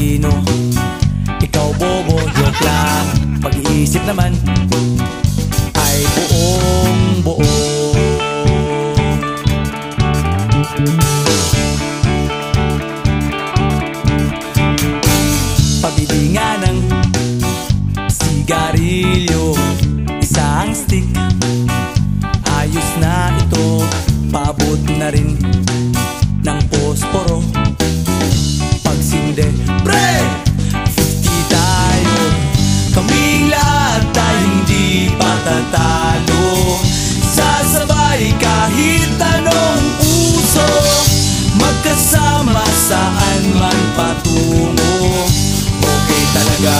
talino, ikaw bobo, joke lang. Pag-iisip naman ay buong buo. Pabili nga ng sigarilyo, isang stick, ayos na ito. Paabot na rin ng posporo. Pagsinde, pre! 50 tayo, kaming lahat tayo hindi patatalo. Sasabay kahit anong uso, magkasama saan man patungo. Okay talaga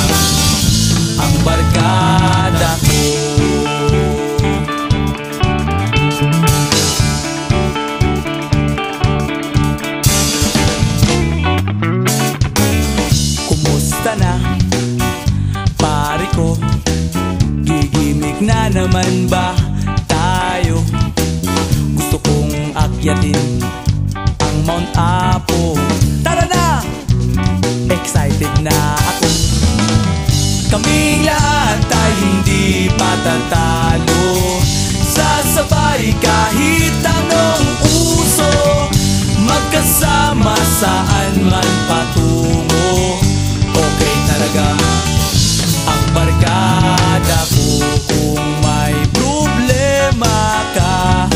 ang barkada ko. Kumusta na, pare ko? Gigimik na naman ba tayo? Gusto kong akyatin ang Mount Apo. Tara na! Excited na ako. Kaming lahat tayo hindi patatalo. Sasabay kahit anong uso, magkasama saan man patungo. Okay talaga ang barkada ko. Kung may problema ka,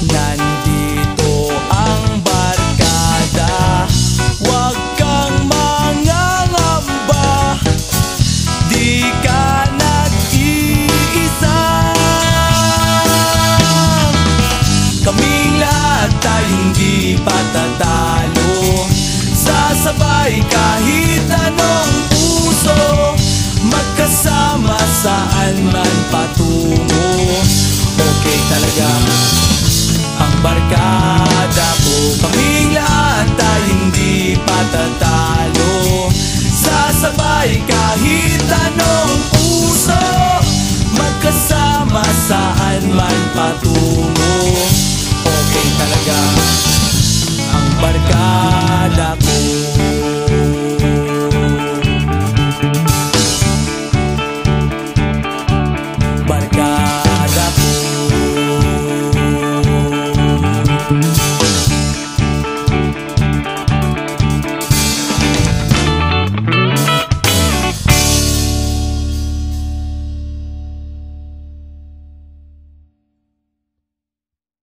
nandito ang barkada. Huwag kang mangangamba, di ka nag-iisa. Kaming lahat tayo hindi patatalo. Sasabay kahit anong uso, magkasama saan man patungo. Okay talaga ang barkada ko. Kaming lahat tayo hindi patatalo. Sasabay kahit anong uso, magkasama saan man patungo. Okay talaga ang barkada ko. Barkada ko.